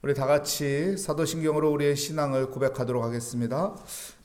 우리 다 같이 사도신경으로 우리의 신앙을 고백하도록 하겠습니다.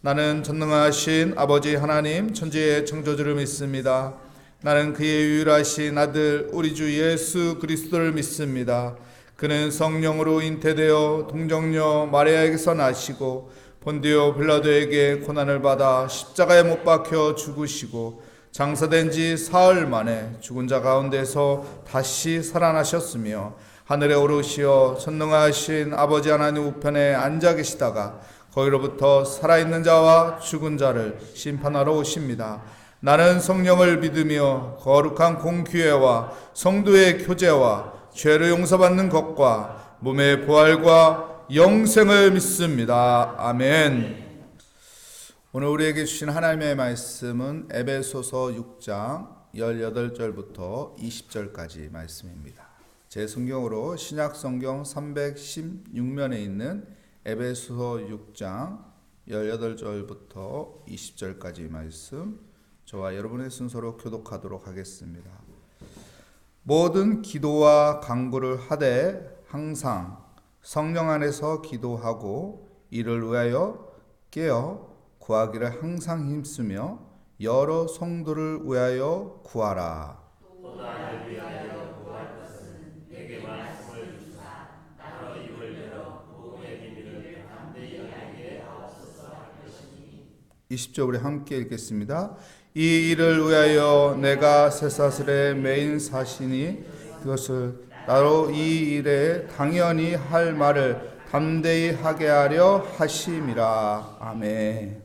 나는 전능하신 아버지 하나님 천지의 창조주를 믿습니다. 나는 그의 유일하신 아들 우리 주 예수 그리스도를 믿습니다. 그는 성령으로 잉태되어 동정녀 마리아에게서 나시고 본디오 빌라도에게 고난을 받아 십자가에 못 박혀 죽으시고 장사된 지 사흘 만에 죽은 자 가운데서 다시 살아나셨으며 하늘에 오르시어 전능하신 아버지 하나님 우편에 앉아 계시다가 거기로부터 살아있는 자와 죽은 자를 심판하러 오십니다. 나는 성령을 믿으며 거룩한 공교회와 성도의 교제와 죄를 용서받는 것과 몸의 부활과 영생을 믿습니다. 아멘. 오늘 우리에게 주신 하나님의 말씀은 에베소서 6장 18절부터 20절까지 말씀입니다. 제 성경으로 신약성경 316면에 있는 에베소서 6장 18절부터 20절까지 말씀, 저와 여러분의 순서로 교독하도록 하겠습니다. 모든 기도와 간구를 하되 항상 성령 안에서 기도하고 이를 위하여 깨어 구하기를 항상 힘쓰며 여러 성도를 위하여 구하라. 내게 말씀을 주사 나로 입을 열어 복음의 비밀을 담대히 알게 하옵소서 할 것이니. 20절 우리 함께 읽겠습니다. 이 일을 위하여 내가 쇠사슬에 매인 사시니 그것을 나로 이 일에 당연히 할 말을 담대히 하게 하려 하심이라. 아멘.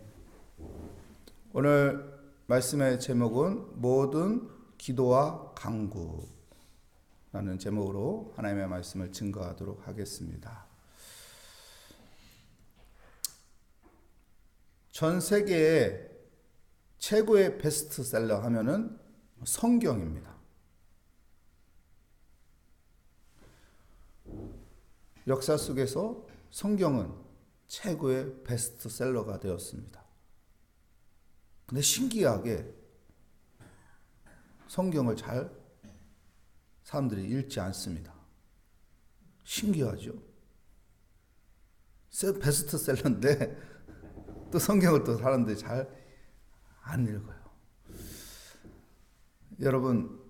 오늘 말씀의 제목은 모든 기도와 간구 라는 제목으로 하나님의 말씀을 증거하도록 하겠습니다. 전 세계의 최고의 베스트셀러 하면은 성경입니다. 역사 속에서 성경은 최고의 베스트셀러가 되었습니다. 근데 신기하게 성경을 잘 사람들이 읽지 않습니다. 신기하죠? 베스트셀러인데 또 성경을 또 사람들이 잘 안 읽어요. 여러분,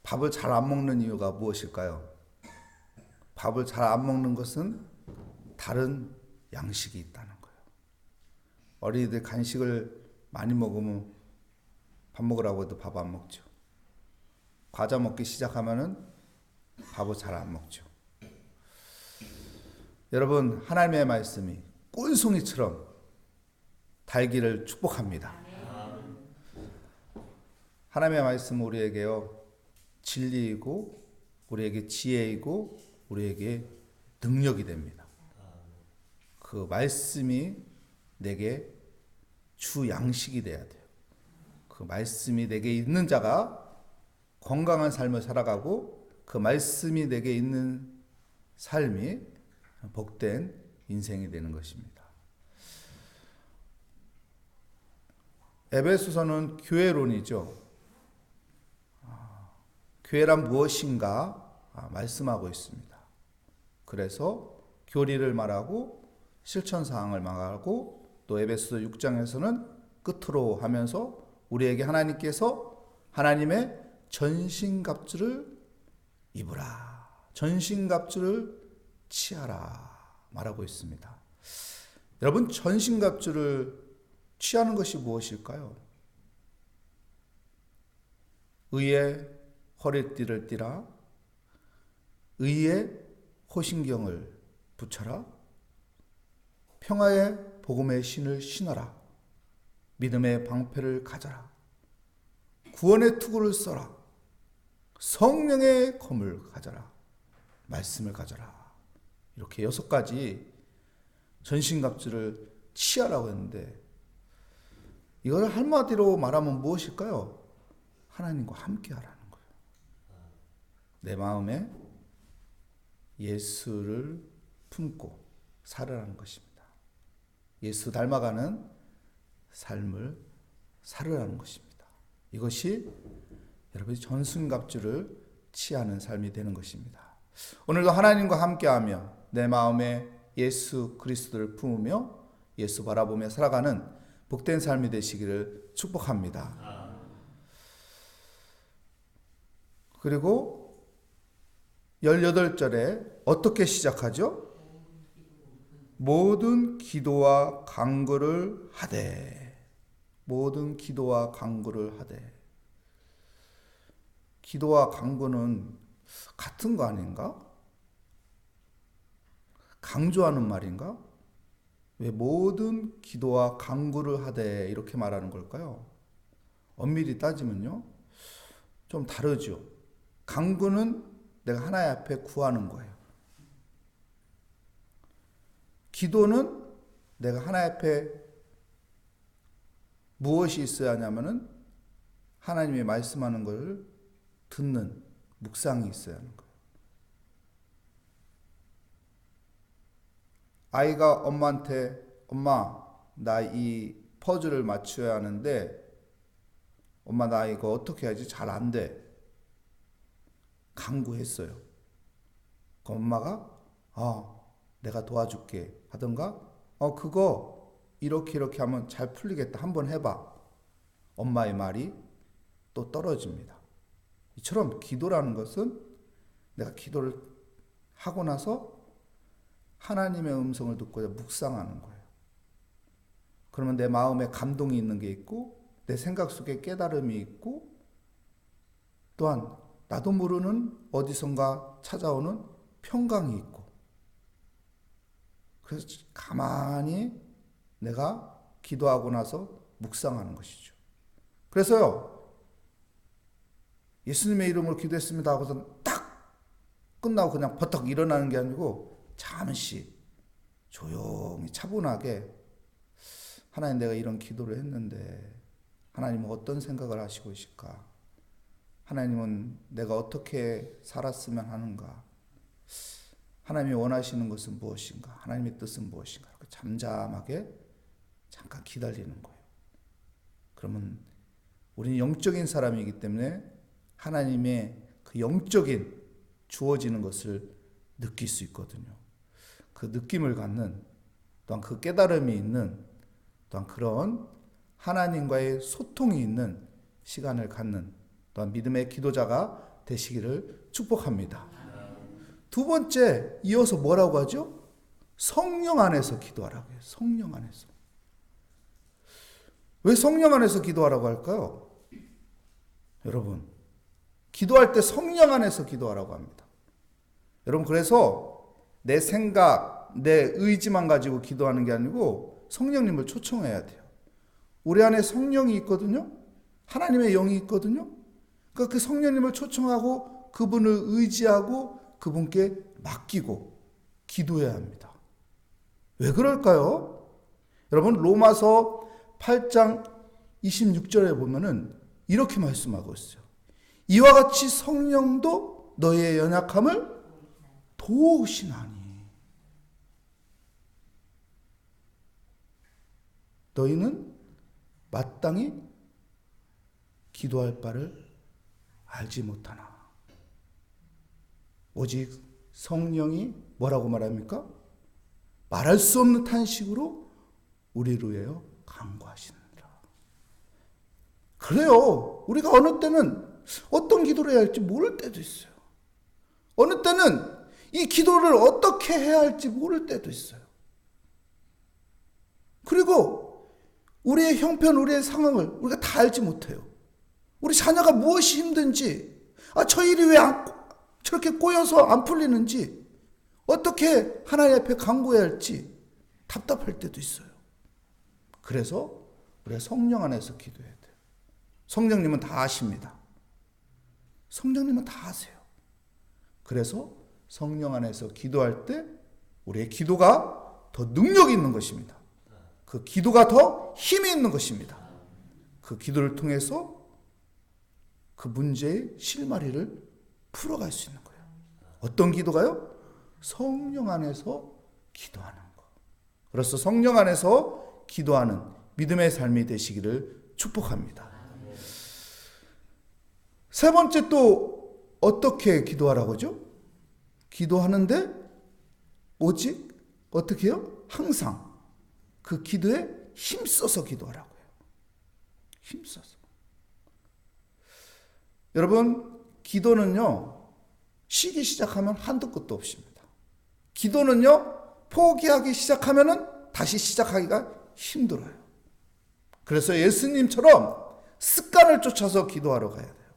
밥을 잘 안 먹는 이유가 무엇일까요? 밥을 잘 안 먹는 것은 다른 양식이 있다는 거예요. 어린이들 간식을 많이 먹으면 밥 먹으라고 해도 밥 안 먹죠. 과자 먹기 시작하면은 밥을 잘 안 먹죠. 여러분, 하나님의 말씀이 꿀송이처럼 달기를 축복합니다. 하나님의 말씀은 우리에게요, 진리이고 우리에게 지혜이고 우리에게 능력이 됩니다. 그 말씀이 내게 주 양식이 돼야 돼요. 그 말씀이 내게 있는 자가 건강한 삶을 살아가고 그 말씀이 내게 있는 삶이 복된 인생이 되는 것입니다. 에베소서는 교회론이죠. 교회란 무엇인가 말씀하고 있습니다. 그래서 교리를 말하고 실천사항을 말하고 또 에베소서 6장에서는 끝으로 하면서 우리에게 하나님께서 하나님의 전신갑주를 입으라, 전신갑주를 취하라 말하고 있습니다. 여러분, 전신갑주를 취하는 것이 무엇일까요? 의의 허리띠를 띠라, 의의 호신경을 붙여라, 평화의 복음의 신을 신어라, 믿음의 방패를 가져라, 구원의 투구를 써라, 성령의 검을 가져라, 말씀을 가져라. 이렇게 6가지 전신갑주를 취하라고 했는데, 이걸 한마디로 말하면 무엇일까요? 하나님과 함께 하라는 거예요. 내 마음에 예수를 품고 살으라는 것입니다. 예수 닮아가는 삶을 살으라는 것입니다. 이것이 여러분이 전승갑주를 취하는 삶이 되는 것입니다. 오늘도 하나님과 함께하며 내 마음에 예수 그리스도를 품으며 예수 바라보며 살아가는 복된 삶이 되시기를 축복합니다. 그리고 18절에 어떻게 시작하죠? 모든 기도와 간구를 하되. 모든 기도와 간구를 하되. 기도와 간구는 같은 거 아닌가? 강조하는 말인가? 왜 모든 기도와 간구를 하되 이렇게 말하는 걸까요? 엄밀히 따지면요, 좀 다르죠. 간구는 내가 하나님 앞에 구하는 거예요. 기도는 내가 하나님 앞에 무엇이 있어야 하냐면은 하나님이 말씀하는 걸 듣는 묵상이 있어야 하는 거예요. 아이가 엄마한테 엄마 나 이 퍼즐을 맞춰야 하는데 엄마 나 이거 어떻게 해야지 잘 안 돼. 간구했어요. 그 엄마가 내가 도와줄게 하던가 그거 이렇게 하면 잘 풀리겠다. 한번 해봐. 엄마의 말이 또 떨어집니다. 이처럼 기도라는 것은 내가 기도를 하고 나서 하나님의 음성을 듣고 묵상하는 거예요. 그러면 내 마음에 감동이 있는 게 있고 내 생각 속에 깨달음이 있고 또한 나도 모르는 어디선가 찾아오는 평강이 있고 그래서 가만히 내가 기도하고 나서 묵상하는 것이죠. 그래서요, 예수님의 이름으로 기도했습니다 하고서 딱 끝나고 그냥 버떡 일어나는 게 아니고 잠시 조용히 차분하게 하나님 내가 이런 기도를 했는데 하나님은 어떤 생각을 하시고 계실까? 하나님은 내가 어떻게 살았으면 하는가? 하나님이 원하시는 것은 무엇인가? 하나님의 뜻은 무엇인가? 이렇게 잠잠하게 잠깐 기다리는 거예요. 그러면 우리는 영적인 사람이기 때문에 하나님의 그 영적인 주어지는 것을 느낄 수 있거든요. 그 느낌을 갖는 또한 그 깨달음이 있는 또한 그런 하나님과의 소통이 있는 시간을 갖는 또한 믿음의 기도자가 되시기를 축복합니다. 두 번째, 이어서 뭐라고 하죠? 성령 안에서 기도하라고 해요. 성령 안에서. 왜 성령 안에서 기도하라고 할까요? 여러분, 기도할 때 성령 안에서 기도하라고 합니다. 여러분, 그래서 내 생각, 내 의지만 가지고 기도하는 게 아니고 성령님을 초청해야 돼요. 우리 안에 성령이 있거든요. 하나님의 영이 있거든요. 그러니까 그 성령님을 초청하고 그분을 의지하고 그분께 맡기고 기도해야 합니다. 왜 그럴까요? 여러분, 로마서 8장 26절에 보면은 이렇게 말씀하고 있어요. 이와 같이 성령도 너의 연약함을 도우시나니 너희는 마땅히 기도할 바를 알지 못하나. 오직 성령이 뭐라고 말합니까? 말할 수 없는 탄식으로 우리를 위하여 간구하시느니라. 그래요. 우리가 어느 때는 어떤 기도를 해야 할지 모를 때도 있어요. 어느 때는 이 기도를 어떻게 해야 할지 모를 때도 있어요. 그리고 우리의 형편, 우리의 상황을 우리가 다 알지 못해요. 우리 자녀가 무엇이 힘든지, 저 일이 왜 저렇게 꼬여서 안 풀리는지, 어떻게 하나님 앞에 간구해야 할지 답답할 때도 있어요. 그래서 우리가 성령 안에서 기도해야 돼요. 성령님은 다 아십니다. 성령님은 다 아세요. 그래서 성령 안에서 기도할 때 우리의 기도가 더 능력이 있는 것입니다. 그 기도가 더 힘이 있는 것입니다. 그 기도를 통해서 그 문제의 실마리를 풀어갈 수 있는 거예요. 어떤 기도가요? 성령 안에서 기도하는 거. 그래서 성령 안에서 기도하는 믿음의 삶이 되시기를 축복합니다. 세 번째 또 어떻게 기도하라고 하죠? 기도하는데 오직 어떻게 해요? 항상 그 기도에 힘써서 기도하라고요. 힘써서. 여러분, 기도는요, 쉬기 시작하면 한도 끝도 없습니다. 기도는요, 포기하기 시작하면은 다시 시작하기가 힘들어요. 그래서 예수님처럼 습관을 쫓아서 기도하러 가야 돼요.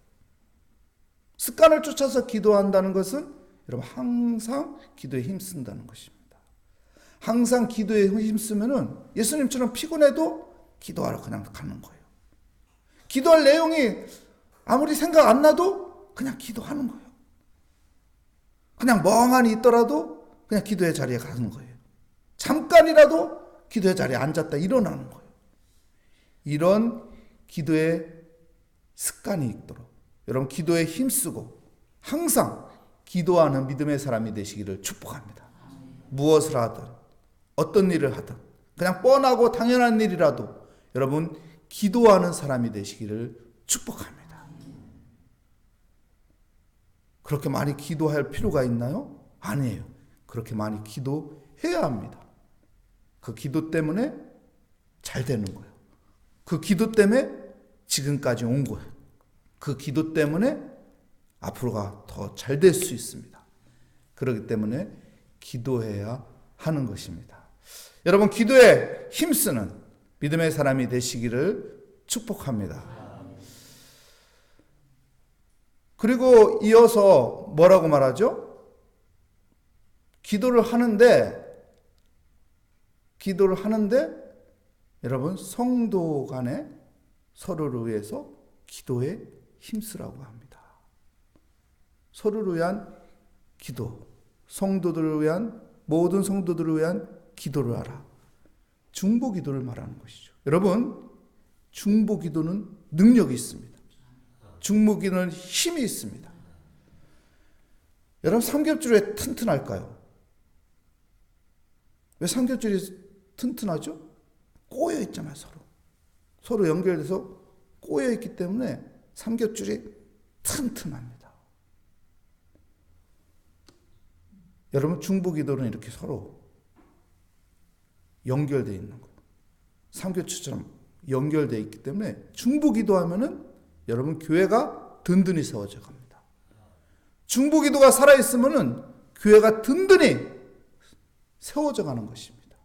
습관을 쫓아서 기도한다는 것은 여러분 항상 기도에 힘쓴다는 것입니다. 항상 기도에 힘쓰면은 예수님처럼 피곤해도 기도하러 그냥 가는 거예요. 기도할 내용이 아무리 생각 안 나도 그냥 기도하는 거예요. 그냥 멍하니 있더라도 그냥 기도의 자리에 가는 거예요. 잠깐이라도 기도의 자리에 앉았다 일어나는 거예요. 이런 기도의 습관이 있도록 여러분 기도에 힘쓰고 항상 기도하는 믿음의 사람이 되시기를 축복합니다. 무엇을 하든 어떤 일을 하든 그냥 뻔하고 당연한 일이라도 여러분 기도하는 사람이 되시기를 축복합니다. 그렇게 많이 기도할 필요가 있나요? 아니에요. 그렇게 많이 기도해야 합니다. 그 기도 때문에 잘 되는 거예요. 그 기도 때문에 지금까지 온 거예요. 그 기도 때문에 앞으로가 더 잘 될 수 있습니다. 그렇기 때문에 기도해야 하는 것입니다. 여러분 기도에 힘쓰는 믿음의 사람이 되시기를 축복합니다. 그리고 이어서 뭐라고 말하죠? 기도를 하는데 여러분 성도 간에 서로를 위해서 기도에 힘쓰라고 합니다. 서로를 위한 기도, 성도들을 위한 모든 성도들을 위한 기도를 하라. 중보기도를 말하는 것이죠. 여러분 중보기도는 능력이 있습니다. 중보기도는 힘이 있습니다. 여러분 삼겹줄이 왜 튼튼할까요? 왜 삼겹줄이 튼튼하죠? 꼬여 있잖아요. 서로 연결돼서 꼬여 있기 때문에 삼겹줄이 튼튼합니다. 여러분 중보기도는 이렇게 서로 연결되어 있는 거예요. 삼겹줄처럼 연결되어 있기 때문에 중보기도하면은 여러분 교회가 든든히 세워져 갑니다. 중보기도가 살아있으면은 교회가 든든히 세워져 가는 것입니다.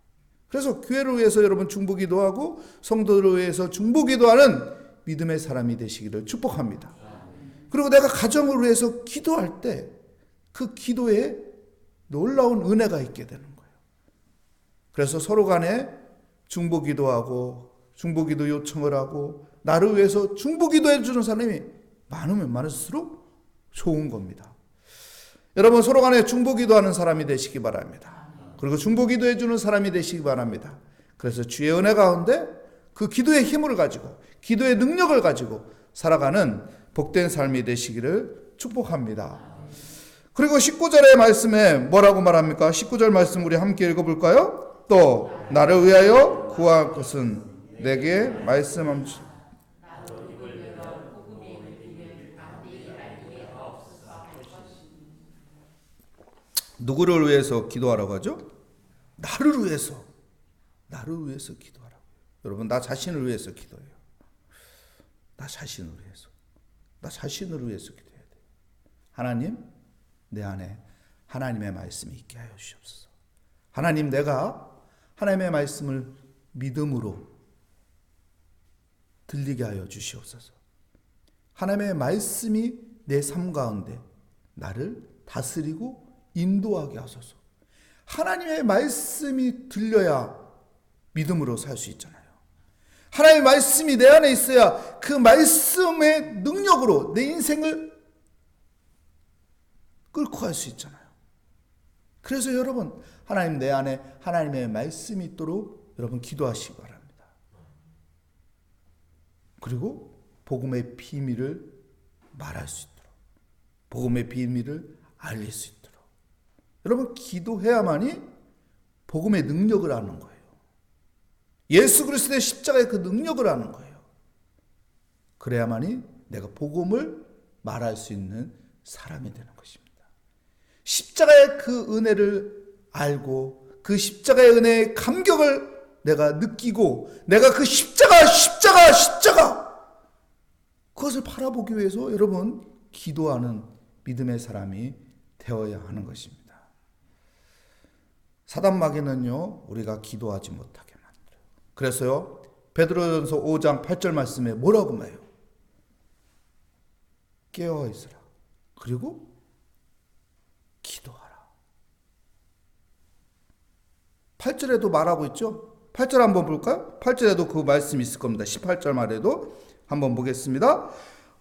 그래서 교회를 위해서 여러분 중보기도하고 성도들을 위해서 중보기도하는 믿음의 사람이 되시기를 축복합니다. 그리고 내가 가정을 위해서 기도할 때 그 기도에 놀라운 은혜가 있게 되는 거예요. 그래서 서로 간에 중보기도하고 중보기도 요청을 하고 나를 위해서 중보기도해 주는 사람이 많으면 많을수록 좋은 겁니다. 여러분 서로 간에 중보기도하는 사람이 되시기 바랍니다. 그리고 중보기도해 주는 사람이 되시기 바랍니다. 그래서 주의 은혜 가운데 그 기도의 힘을 가지고 기도의 능력을 가지고 살아가는 복된 삶이 되시기를 축복합니다. 그리고 19절의 말씀에 뭐라고 말합니까? 19절 말씀 우리 함께 읽어볼까요? 또 나를 위하여 구할 것은 내게 말씀함시 누구를 위해서 기도하라고 하죠? 나를 위해서 기도하라고. 여러분 나 자신을 위해서 기도해요. 나 자신을 위해서 기도해야 돼요. 하나님 내 안에 하나님의 말씀이 있게 하여 주시옵소서. 하나님 내가 하나님의 말씀을 믿음으로 들리게 하여 주시옵소서. 하나님의 말씀이 내 삶 가운데 나를 다스리고 인도하게 하소서. 하나님의 말씀이 들려야 믿음으로 살 수 있잖아요. 하나님의 말씀이 내 안에 있어야 그 말씀의 능력으로 내 인생을 끌고 갈 수 있잖아요. 그래서 여러분 하나님 내 안에 하나님의 말씀이 있도록 여러분 기도하시기 바랍니다. 그리고 복음의 비밀을 말할 수 있도록 복음의 비밀을 알릴 수 있도록 여러분 기도해야만이 복음의 능력을 아는 거예요. 예수 그리스도의 십자가의 그 능력을 아는 거예요. 그래야만이 내가 복음을 말할 수 있는 사람이 되는 것입니다. 십자가의 그 은혜를 알고 그 십자가의 은혜의 감격을 내가 느끼고 내가 그 십자가 그것을 바라보기 위해서 여러분 기도하는 믿음의 사람이 되어야 하는 것입니다. 사단 마귀는요 우리가 기도하지 못하게 만들어요. 그래서요 베드로전서 5장 8절 말씀에 뭐라고 말해요? 깨어 있으라. 그리고 기도하라. 8절에도 말하고 있죠. 8절 한번 볼까요? 8절에도 그 말씀이 있을 겁니다. 18절 말에도 한번 보겠습니다.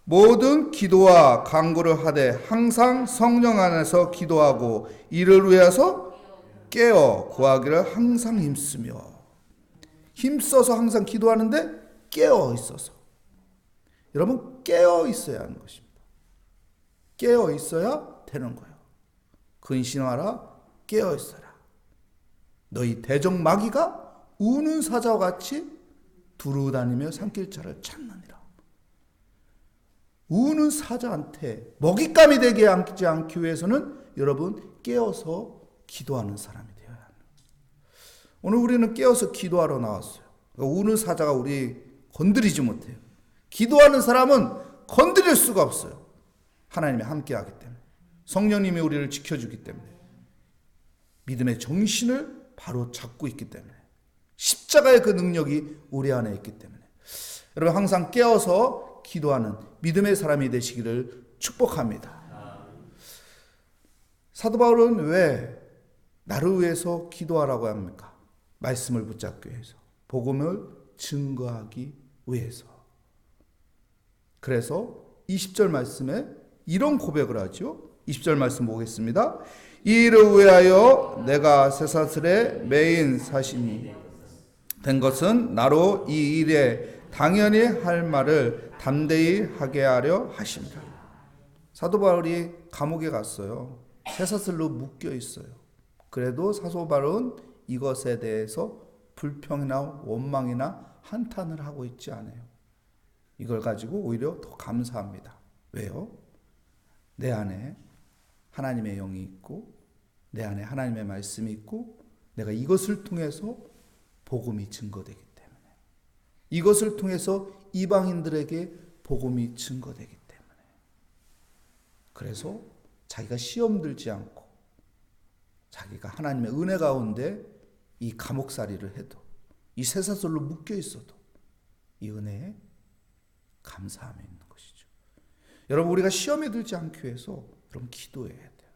모든 기도와 간구를 하되 항상 성령 안에서 기도하고 이를 위해서 깨어 구하기를 항상 힘써서 항상 기도하는데 깨어 있어서. 여러분 깨어 있어야 하는 것입니다. 깨어 있어야 되는 거예요. 근신하라 깨어 있어라. 너희 대적 마귀가 우는 사자와 같이 두루 다니며 산길자를 찾느니라. 우는 사자한테 먹잇감이 되게 하지 않기 위해서는 여러분 깨어서 기도하는 사람이 되어야 합니다. 오늘 우리는 깨어서 기도하러 나왔어요. 그러니까 우는 사자가 우리 건드리지 못해요. 기도하는 사람은 건드릴 수가 없어요. 하나님이 함께하기 때문에, 성령님이 우리를 지켜주기 때문에, 믿음의 정신을 바로 잡고 있기 때문에, 십자가의 그 능력이 우리 안에 있기 때문에 여러분 항상 깨어서 기도하는 믿음의 사람이 되시기를 축복합니다. 사도 바울은 왜 나를 위해서 기도하라고 합니까? 말씀을 붙잡기 위해서, 복음을 증거하기 위해서. 그래서 20절 말씀에 이런 고백을 하죠. 20절 말씀 보겠습니다. 이 일을 위하여 내가 쇠사슬에 매인 사신이 된 것은 나로 이 일에 당연히 할 말을 담대히 하게 하려 하십니다. 사도 바울이 감옥에 갔어요. 쇠사슬로 묶여 있어요. 그래도 사도 바울은 이것에 대해서 불평이나 원망이나 한탄을 하고 있지 않아요. 이걸 가지고 오히려 더 감사합니다. 왜요? 내 안에 하나님의 영이 있고 내 안에 하나님의 말씀이 있고 내가 이것을 통해서 복음이 증거되기 때문에, 이것을 통해서 이방인들에게 복음이 증거되기 때문에, 그래서 자기가 시험 들지 않고 자기가 하나님의 은혜 가운데 이 감옥살이를 해도, 이 쇠사슬로 묶여 있어도 이 은혜에 감사함이 있는 것이죠. 여러분 우리가 시험에 들지 않기 위해서 여러분 기도해야 돼요.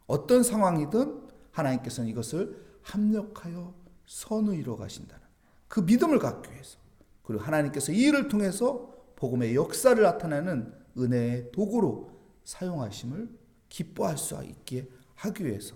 어떤 상황이든 하나님께서는 이것을 합력하여 선을 이루어 가신다는 그 믿음을 갖기 위해서, 그리고 하나님께서 이 일을 통해서 복음의 역사를 나타내는 은혜의 도구로 사용하심을 기뻐할 수 있게 하기 위해서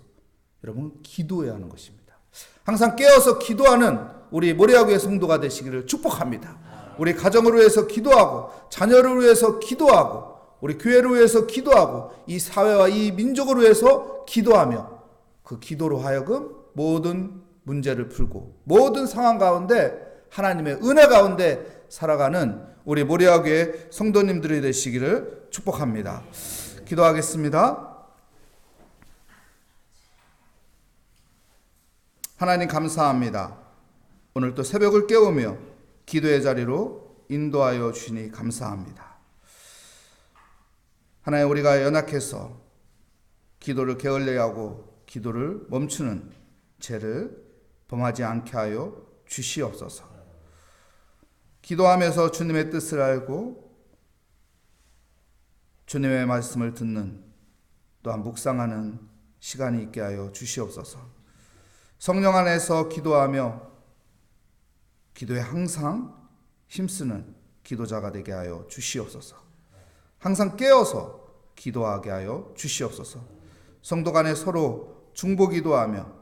여러분 기도해야 하는 것입니다. 항상 깨어서 기도하는 우리 모래야교회 성도가 되시기를 축복합니다. 우리 가정을 위해서 기도하고 자녀를 위해서 기도하고 우리 교회를 위해서 기도하고 이 사회와 이 민족을 위해서 기도하며 그 기도로 하여금 모든 문제를 풀고 모든 상황 가운데 하나님의 은혜 가운데 살아가는 우리 모래야교회 성도님들이 되시기를 축복합니다. 기도하겠습니다. 하나님 감사합니다. 오늘 또 새벽을 깨우며 기도의 자리로 인도하여 주시니 감사합니다. 하나님 우리가 연약해서 기도를 게을리하고 기도를 멈추는 죄를 범하지 않게 하여 주시옵소서. 기도하면서 주님의 뜻을 알고 주님의 말씀을 듣는 또한 묵상하는 시간이 있게 하여 주시옵소서. 성령 안에서 기도하며 기도에 항상 힘쓰는 기도자가 되게 하여 주시옵소서. 항상 깨어서 기도하게 하여 주시옵소서. 성도 간에 서로 중보 기도하며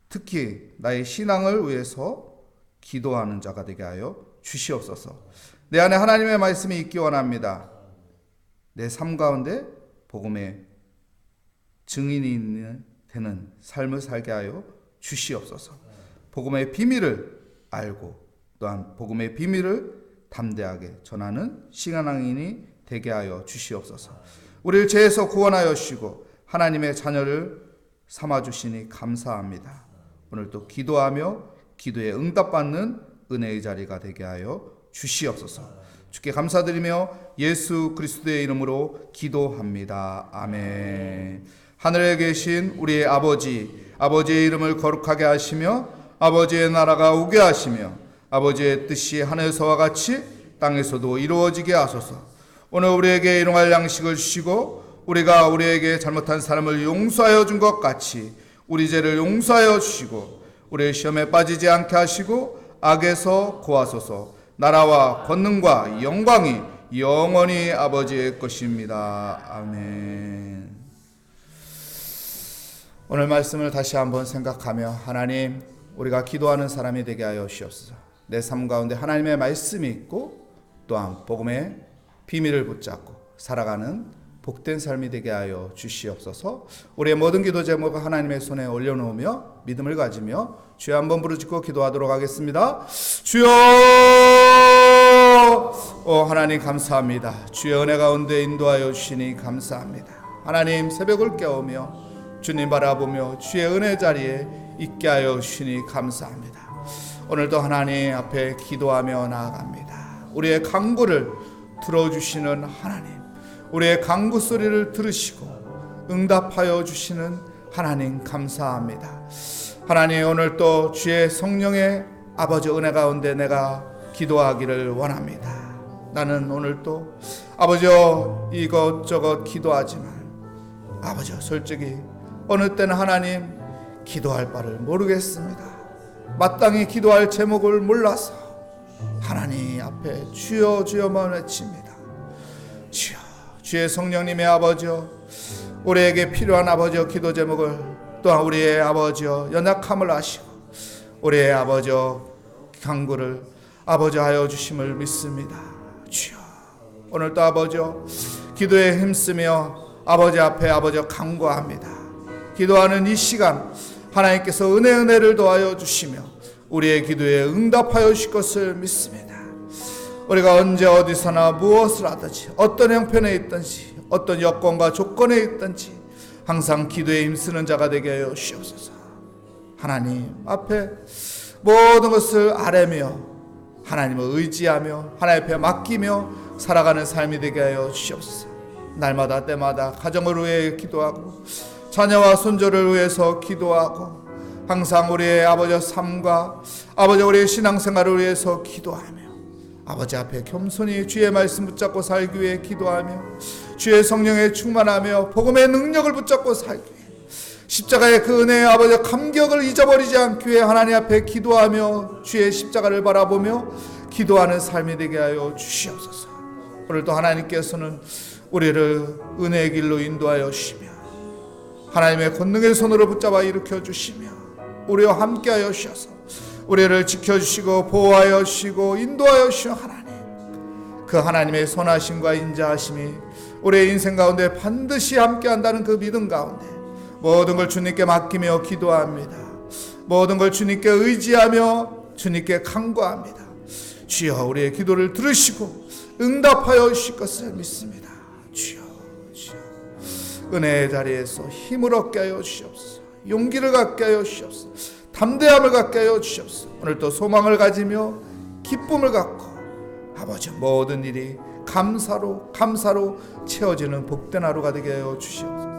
특히 나의 신앙을 위해서 기도하는 자가 되게 하여 주시옵소서. 내 안에 하나님의 말씀이 있기 원합니다. 내 삶 가운데 복음의 증인이 되는 삶을 살게 하여 주시옵소서. 복음의 비밀을 알고 또한 복음의 비밀을 담대하게 전하는 신앙인이 되게 하여 주시옵소서. 우리를 죄에서 구원하여 주시고 하나님의 자녀를 삼아주시니 감사합니다. 오늘도 기도하며 기도에 응답받는 은혜의 자리가 되게 하여 주시옵소서. 주께 감사드리며 예수 그리스도의 이름으로 기도합니다. 아멘. 하늘에 계신 우리의 아버지의 이름을 거룩하게 하시며 아버지의 나라가 오게 하시며 아버지의 뜻이 하늘에서와 같이 땅에서도 이루어지게 하소서. 오늘 우리에게 일용할 양식을 주시고 우리가 우리에게 잘못한 사람을 용서하여 준 것 같이 우리 죄를 용서하여 주시고 우리의 시험에 빠지지 않게 하시고 악에서 구하소서. 나라와 권능과 영광이 영원히 아버지의 것입니다. 아멘. 오늘 말씀을 다시 한번 생각하며 하나님, 우리가 기도하는 사람이 되게 하여 주시옵소서. 내 삶 가운데 하나님의 말씀이 있고 또한 복음의 비밀을 붙잡고 살아가는 복된 삶이 되게 하여 주시옵소서. 우리의 모든 기도 제목을 하나님의 손에 올려놓으며 믿음을 가지며 주여 한번 부르짖고 기도하도록 하겠습니다. 주여, 하나님 감사합니다. 주의 은혜 가운데 인도하여 주시니 감사합니다. 하나님, 새벽을 깨우며 주님 바라보며 주의 은혜 자리에 있게 하여 주시니 감사합니다. 오늘도 하나님 앞에 기도하며 나아갑니다. 우리의 간구를 들어주시는 하나님, 우리의 간구 소리를 들으시고 응답하여 주시는 하나님 감사합니다. 하나님, 오늘 또 주의 성령의 아버지 은혜 가운데 내가 기도하기를 원합니다. 나는 오늘 또 아버지여 이것저것 기도하지만 아버지여 솔직히 어느 때는 하나님 기도할 바를 모르겠습니다. 마땅히 기도할 제목을 몰라서 하나님 앞에 주여 주여만 외칩니다. 주여, 주의 성령님의 아버지여, 우리에게 필요한 아버지여 기도 제목을 또한 우리의 아버지여 연약함을 아시고 우리의 아버지여 간구를 아버지 하여 주심을 믿습니다. 주여, 오늘도 아버지여 기도에 힘쓰며 아버지 앞에 아버지여 간구합니다. 기도하는 이 시간 하나님께서 은혜를 더하여 주시며 우리의 기도에 응답하여 주실 것을 믿습니다. 우리가 언제 어디서나 무엇을 하든지 어떤 형편에 있든지 어떤 여건과 조건에 있든지 항상 기도에 힘쓰는 자가 되게 하여 주시옵소서. 하나님 앞에 모든 것을 아뢰며 하나님을 의지하며 하나님 앞에 맡기며 살아가는 삶이 되게 하여 주시옵소서. 날마다 때마다 가정을 위해 기도하고 자녀와 손주를 위해서 기도하고 항상 우리의 아버지 삶과 아버지 우리의 신앙생활을 위해서 기도하며 아버지 앞에 겸손히 주의 말씀 붙잡고 살기 위해 기도하며 주의 성령에 충만하며 복음의 능력을 붙잡고 살기 위해 십자가의 그 은혜의 아버지 감격을 잊어버리지 않기 위해 하나님 앞에 기도하며 주의 십자가를 바라보며 기도하는 삶이 되게 하여 주시옵소서. 오늘도 하나님께서는 우리를 은혜의 길로 인도하여 주시며 하나님의 권능의 손으로 붙잡아 일으켜 주시며 우리와 함께하여 주셔서 우리를 지켜주시고 보호하여 주시고 인도하여 주시오. 하나님, 그 하나님의 선하심과 인자하심이 우리의 인생 가운데 반드시 함께한다는 그 믿음 가운데 모든 걸 주님께 맡기며 기도합니다. 모든 걸 주님께 의지하며 주님께 간구합니다. 주여, 우리의 기도를 들으시고 응답하여 주실 것을 믿습니다. 주여, 주여, 은혜의 자리에서 힘을 얻게 하여 주시옵소서. 용기를 갖게 하여 주시옵소서. 담대함을 갖게 하여 주시옵소서. 오늘도 소망을 가지며 기쁨을 갖고 아버지 모든 일이 감사로 채워지는 복된 하루가 되게 하여 주시옵소서.